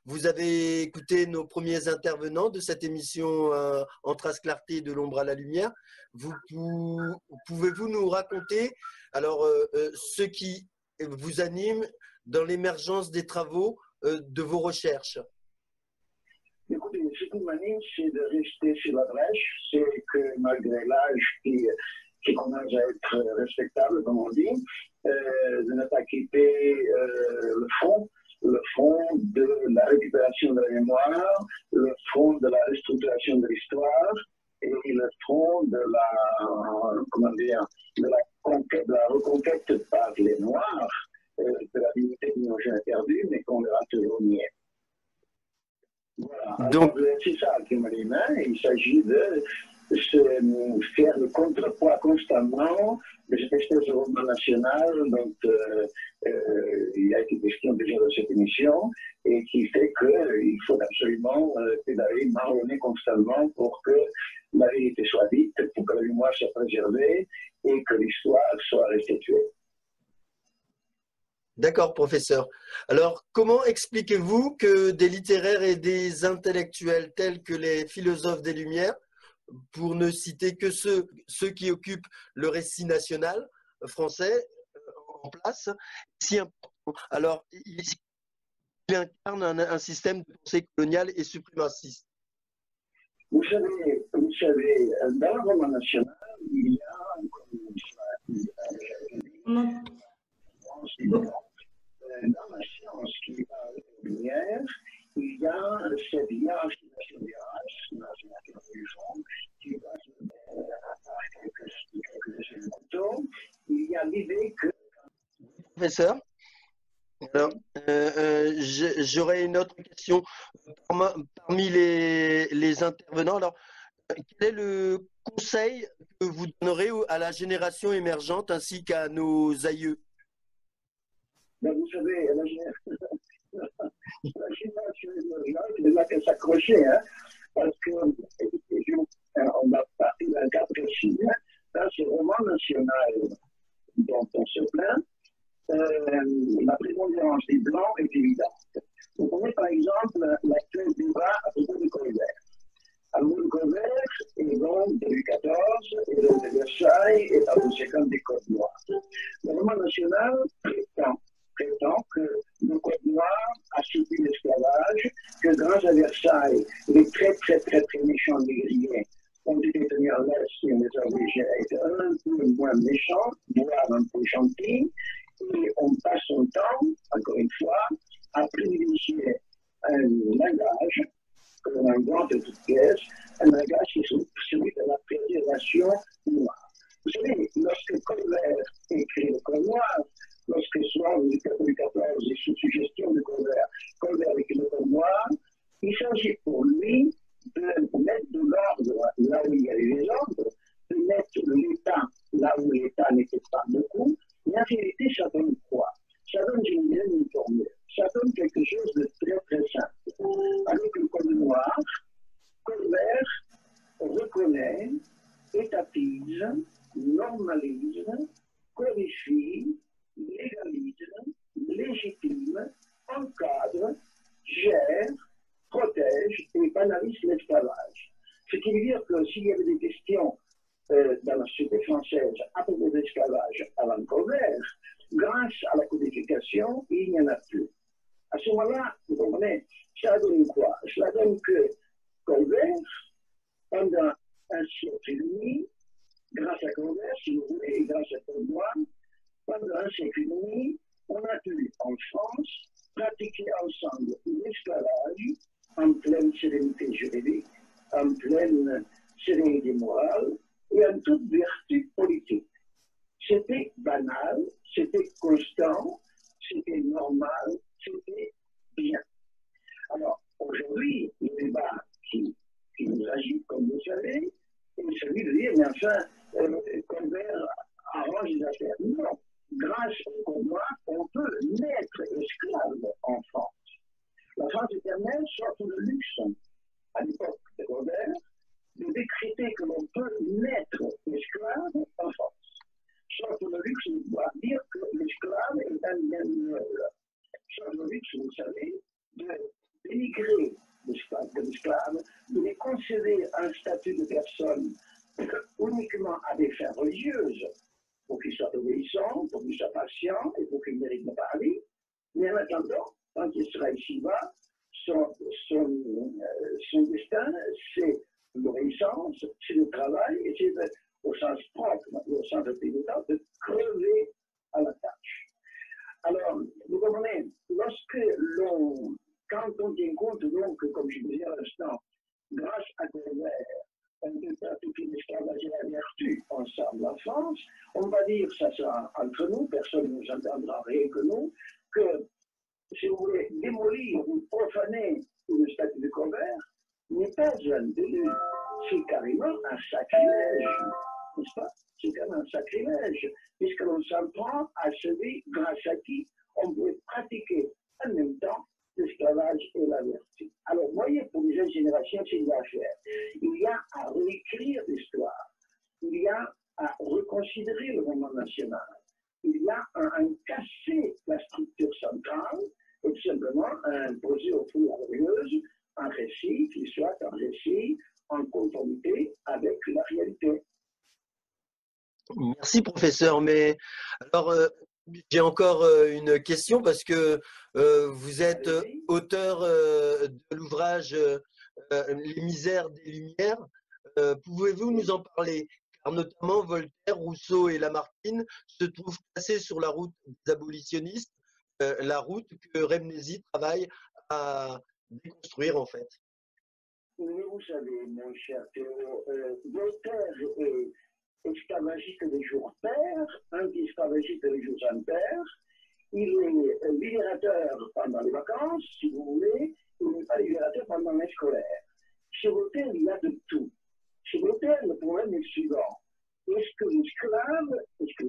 vous avez écouté nos premiers intervenants de cette émission En trace clarté de l'ombre à la lumière. Pouvez-vous nous raconter alors ce qui vous anime dans l'émergence des travaux de vos recherches? Écoutez, ce qui m'anime, c'est de rester sur la brèche. C'est que malgré l'âge qui commence à être respectable, comme on dit, de ne pas quitter le front de la récupération de la mémoire, le front de la restructuration de l'histoire et le front de de la reconquête par les Noirs de la dignité qu'ils n'ont jamais perdue, mais qu'on leur a toujours niée. Voilà. Donc, c'est ça qui m'anime. Il s'agit de faire le contrepoids constamment de cette espèce de roman national dont il a été question déjà dans cette émission et qui fait qu'il faut absolument pédaler, marronner constamment pour que la vérité soit dite, pour que la mémoire soit préservée et que l'histoire soit restituée. D'accord, professeur. Alors, comment expliquez-vous que des littéraires et des intellectuels tels que les philosophes des Lumières, pour ne citer que ceux qui occupent le récit national français en place, si important, alors il incarne un système de pensée coloniale et suprémaciste? Vous savez, dans le roman national, il y a dans la science qui parle de lumière, il y a cette hiérarchisation des races, qui va se quelques il y a l'idée que... Professeur, alors, j'aurais une autre question parmi les intervenants. Alors, quel est le conseil que vous donnerez à la génération émergente ainsi qu'à nos aïeux? Ben, vous savez, la génération émergente, il n'a qu'à s'accrocher, hein, parce que on va partir d'un cas précis. Dans ce roman national dont on se plaint, la prépondérance des Blancs est évidente. Vous prenez par exemple l'actuel débat à propos de Colbert. Alors, Colbert est donc de Louis XIV et de Versailles et par conséquent des Codes Noirs. Le roman national prétend que le Code noir a subi l'esclavage, que grâce à Versailles, les très méchants négriers ont été tenus en laisse et on les a obligés à être un peu moins méchants, voire un peu gentils, et on passe son temps, encore une fois, à privilégier un langage que l'on invente de toutes pièces, un langage qui est celui de la préservation noire. Vous savez, lorsque Colbert écrit le Code noir, lorsque soit Louis XIV est sous suggestion de Colbert écrit le Code noir, il s'agit pour lui de mettre de l'ordre là où il y avait des ordres, de mettre l'État là où l'État n'était pas beaucoup, mais en réalité, ça donne quoi? Ça donne une formule. Ça donne quelque chose de très simple. Avec le Code noir, Colbert reconnaît, étatise, normalise, codifie, légalise, légitime, encadre, gère, protège et banalise l'esclavage. Ce qui veut dire que s'il y avait des questions dans la société française à propos de l'esclavage avant Colbert, grâce à la codification, il n'y en a plus. À ce moment-là, vous comprenez, ça donne quoi? Cela donne que Colbert, pendant un siècle et demi, grâce à Colbert, si vous voulez, et grâce à Colbert, pendant un siècle et demi, on a pu, en France, pratiquer ensemble l'esclavage en pleine sérénité juridique, en pleine sérénité morale et en toute vertu politique. C'était banal, c'était constant, c'était normal, c'était bien. Alors, aujourd'hui, le débat qui nous agite, comme vous savez, est celui de dire, mais enfin, Colbert arrange les affaires. Non. Grâce au Code noir, on peut naître esclave en France. La France éternelle sort le luxe, à l'époque de Colbert, de décréter que l'on peut naître esclave en France. Sort le luxe de pouvoir dire que l'esclave est un bien noble. Sort le luxe, vous savez, de dénigrer l'esclave, de lui concéder un statut de personne uniquement à des fins religieuses, pour qu'il soit obéissant, pour qu'il soit patient et pour qu'il mérite de parler. Mais en attendant, quand il sera ici-bas, son destin, c'est l'obéissance, c'est le travail, et c'est au sens propre, au sens de de crever à la tâche. Alors, vous comprenez, quand on tient compte, donc, comme je disais à l'instant, grâce à Colbert, on peut pratiquer l'esclavage et la vertu ensemble en France, on va dire, ça sera entre nous, personne ne nous entendra rien que nous, que si vous voulez démolir ou profaner le statut de Colbert, n'est pas un délit, c'est carrément un sacrilège, n'est-ce pas? C'est carrément un sacrilège, puisque l'on s'en prend à celui grâce à qui on peut pratiquer en même temps l'esclavage et la vertu. Alors, voyez, pour les jeunes générations, c'est une affaire. Il y a à réécrire l'histoire, il y a à reconsidérer le moment national, il y a à casser la structure centrale et tout simplement à imposer aux foules glorieuses un récit qui soit un récit en conformité avec la réalité. Merci, professeur. Mais alors, j'ai encore une question parce que vous êtes auteur de l'ouvrage Les misères des Lumières. Pouvez-vous nous en parler? Car notamment Voltaire, Rousseau et Lamartine se trouvent placés sur la route des abolitionnistes, la route que Remnesy travaille à déconstruire en fait. Oui, vous savez, mon cher Théo, Voltaire est esclavagiste des jours pairs, anti-esclavagiste des jours impairs. Il est libérateur pendant les vacances, si vous voulez, il n'est pas libérateur pendant les scolaires. Chez Voltaire, il y a de tout. Chez Voltaire, le problème est le suivant. Est-ce que l'esclave, est-ce que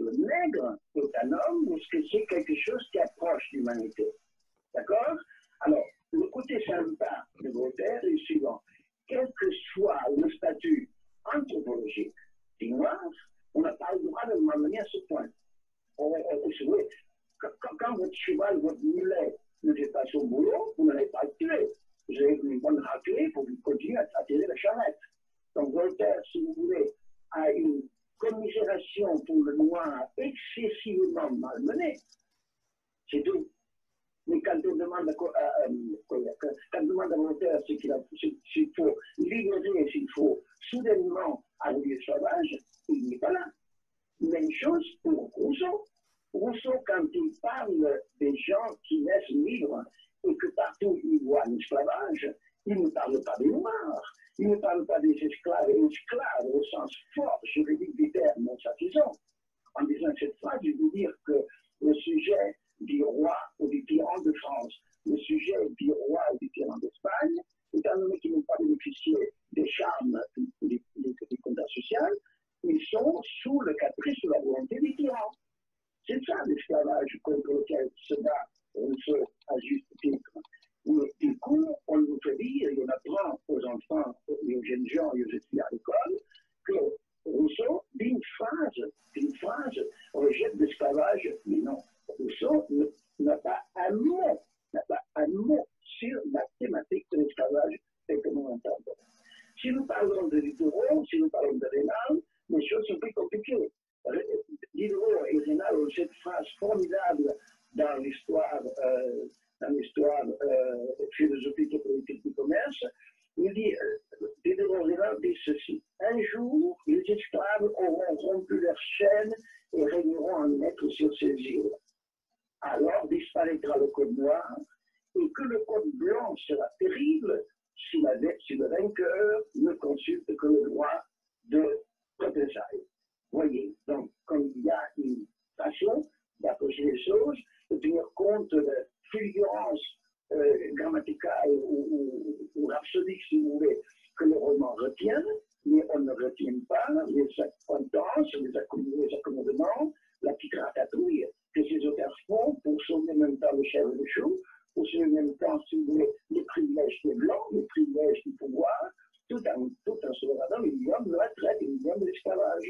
le nègre est un homme, ou est-ce que c'est quelque chose qui approche l'humanité? D'accord? Alors, le côté sympa de Voltaire est le suivant. Quel que soit le statut anthropologique du noir, on n'a pas le droit de m'amener à ce point. Quand votre cheval, votre mulet ne fait pas son boulot, vous n'allez pas le tuer. Vous avez une bonne raclée pour continuer à tirer la charrette. Donc Voltaire, si vous voulez, a une commisération pour le noir excessivement malmené. C'est tout. Mais quand on demande à Voltaire s'il faut libérer, s'il faut soudainement arriver au sauvage, il n'est pas là. Même chose pour Rousseau. Rousseau, quand il parle des gens qui naissent libres et que partout il voit l'esclavage, il ne parle pas des Noirs, il ne parle pas des esclaves, et esclaves au sens fort juridique du terme, non satisfaisant. En disant cette phrase, je veux dire que le sujet du roi ou du tyran de France, le sujet du roi ou du tyran d'Espagne, étant donné qu'ils n'ont pas bénéficié des charmes du contrat social, ils sont sous le caprice, sous la volonté du tyran. C'est ça l'esclavage contre lequel se bat Rousseau à juste titre. Mais du coup, on nous fait dire, et on apprend aux enfants et aux jeunes gens et aux étudiants à l'école, que Rousseau, d'une phrase, rejette l'esclavage. Mais non, Rousseau n'a pas un mot sur la thématique de l'esclavage tel que nous l'entendons. Si nous parlons de Diderot, si nous parlons de Rénal, les choses sont plus compliquées. Diderot et Rénal ont cette phrase formidable dans l'histoire philosophique et politique du commerce. Il dit, Diderot et Rénal disent ceci: un jour, les esclaves auront rompu leurs chaînes et régneront en maître sur ces îles. Alors disparaîtra le code noir, et que le code blanc sera terrible si le vainqueur ne consulte que le droit de représailles. Voyez, donc, comme il y a une façon d'approcher les choses, de tenir compte de fulgurance grammaticale ou rhapsodique, si vous voulez, que le roman retient, mais on ne retient pas les accointances, les accommodements, la petite ratatouille que ces auteurs font pour sauver en même temps le chèvre et le chou, pour sauver en même temps, si vous voulez, les privilèges des blancs, les privilèges du pouvoir, tout en sauvant le minimum de la traite et le minimum de l'esclavage.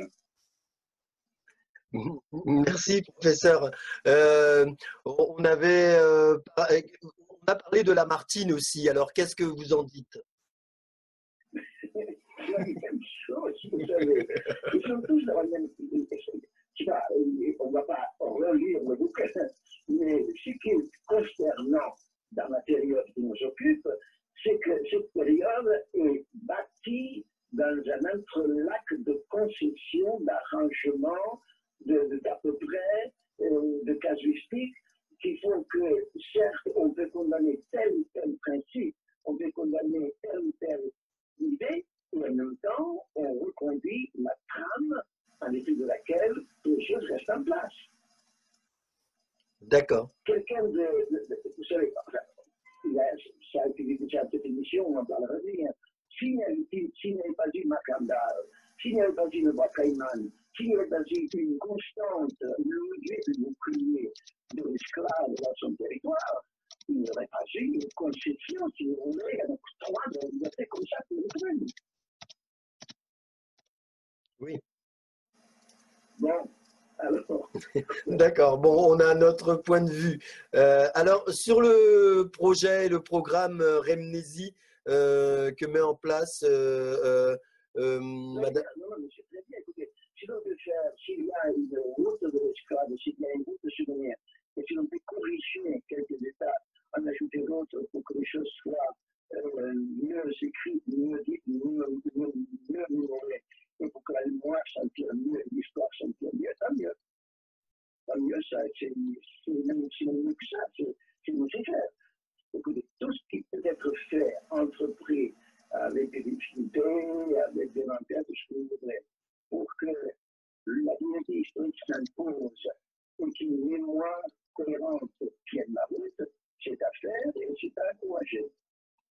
Merci, professeur. On a a parlé de Lamartine aussi, alors qu'est-ce que vous en dites? Même chose, vous savez. Ils sont tous dans la même. On ne va pas relire le bouquin, mais ce qui est consternant dans la période qui nous occupe, c'est que cette période est bâtie dans un entrelac de conception, d'arrangement, d'à peu près, de casuistique, qui font que, certes, on peut condamner tel ou tel principe, on peut condamner telle ou telle idée, et en même temps, on reconduit la trame en dépit de laquelle les choses restent en place. D'accord. Quelqu'un vous savez, ça a été dit déjà à cette émission, on en parlera bien. S'il n'y avait pas eu Macandal, s'il n'y avait pas eu le Bois Caïman, s'il n'y avait pas eu une constante levée de bouclier de l'esclave dans son territoire, il n'y aurait pas eu une conception, si vous voulez, avec trois de la liberté comme ça pour les jeunes. Oui. Bon, alors. D'accord. Bon, on a notre point de vue. Alors, sur le projet et le programme Remnésie que met en place Madame. Non, mais c'est très bien. Écoutez, si l'on peut faire, s'il y a une route de l'esclave, s'il y a une route de souvenir, et si l'on peut corriger quelques étapes, en ajouter d'autres pour que les choses soient mieux écrites, mieux dites, mieux mémorées, et pour que la mémoire s'entire mieux, l'histoire s'entire mieux, tant mieux. Tant mieux, ça, c'est même mieux que ça, c'est nécessaire. Écoutez, tout ce qui peut être fait, entrepris, avec des difficultés, avec des inventaires, tout ce que vous voudrez, pour que la dignité historique s'impose et qu'une mémoire cohérente tienne la route, c'est à faire et c'est à encourager.